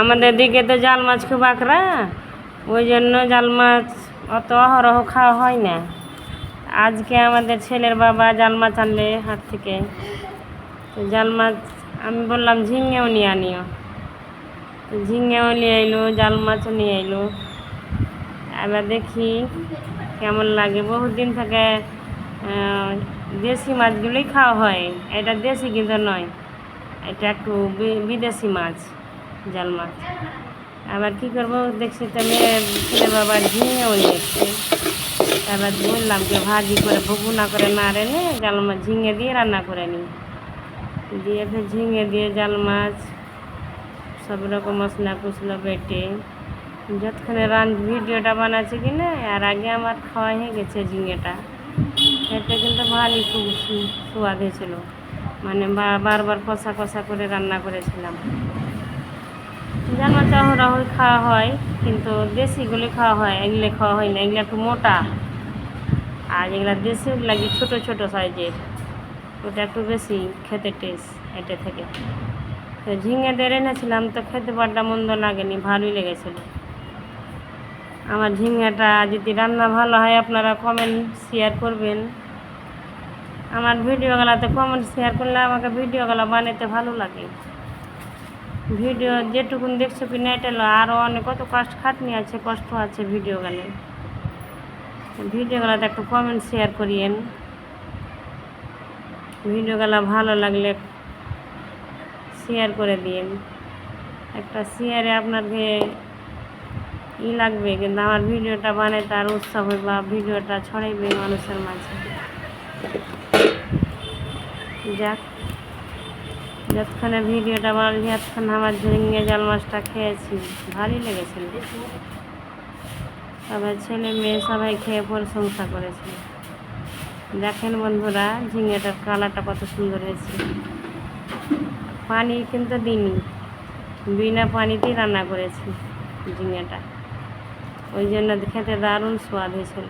আমাদের দিকে তো জাল মাছ খুব আঁকড়া, ওই জন্য জাল মাছ অত অহরহ খাওয়া হয় না। আজকে আমাদের ছেলের বাবা জাল মাছ আনলে হাট থেকে, তো জাল মাছ আমি বললাম ঝিঙেও নিয়ে আনিও, তো ঝিঙেও নিয়ে এলো, জাল মাছও নিয়ে এলো। এবার দেখি কেমন লাগে। বহুদিন থেকে দেশি মাছগুলোই খাওয়া হয়, এটা দেশি কিন্তু নয়, এটা একটু বিদেশি মাছ, জাল মাছ। আবার কী করবো, দেখছি তো মেয়ের ছেলে বাবা ঝিঙেও নিয়ে এসছে। এবার বললাম যে ভাজি করে ভুনা করে না রেনে জাল মাছ ঝিঙে দিয়ে রান্না করে নিই, দিয়ে ফের ঝিঙে দিয়ে জাল মাছ সব রকম মশলা কুচলো বেটে যতক্ষণে ভিডিওটা বানাচ্ছি কি না, আর আগে আমার খাওয়া হয়ে গেছে ঝিঙেটা। খেতে কিন্তু ভালোই খুব স্বাদ হয়েছিল, মানে বারবার কষা কষা করে রান্না করেছিলাম। জাল মাছ অহরহই খাওয়া হয়, কিন্তু দেশিগুলি খাওয়া হয়, এগুলো খাওয়া হয় না, এগুলো একটু মোটা। আর এগুলো দেশি লাগে ছোটো ছোটো সাইজের, ওটা একটু বেশি খেতে টেস্ট এটা থেকে। তো ঝিঙে দিয়ে এনেছিলাম, তো খেতে পারটা মন্দ লাগেনি, ভালোই লেগেছিলো। আমার ঝিঙেটা যদি রান্না ভালো হয় আপনারা কমেন্ট শেয়ার করবেন। আমার ভিডিওগুলোতে কমেন্ট শেয়ার করলে আমাকে ভিডিওগুলো বানাতে ভালো লাগে। ভিডিও যেটুকুন দেখছো কি না, এটা আরও অনেক কত খাটনি আছে, কষ্ট আছে ভিডিওগুলোতে একটু কমেন্ট শেয়ার করিয়েন। ভিডিওগুলো ভালো লাগলে শেয়ার করে দিন, একটা শেয়ারে আপনাকে লাগবে, কিন্তু আমার ভিডিওটা বানাইতে আর উৎসাহ হবে বা ভিডিওটা ছড়াইবে মানুষের মাঝে। যাক, যতক্ষণে ভিডিওটা বানাচ্ছি ততক্ষণ আমার ঝিঙে জাল মাছটা খেয়েছি, ভালোই লেগেছিল। সবাই ছেলে মেয়ে সবাই খেয়ে প্রশংসা করেছে। দেখেন বন্ধুরা, ঝিঙেটার কালারটা কত সুন্দর হয়েছে। পানি কিন্তু দিইনি, বিনা পানিতেই রান্না করেছি ঝিঙেটা, ওই জন্য খেতে দারুণ স্বাদ হয়েছিল।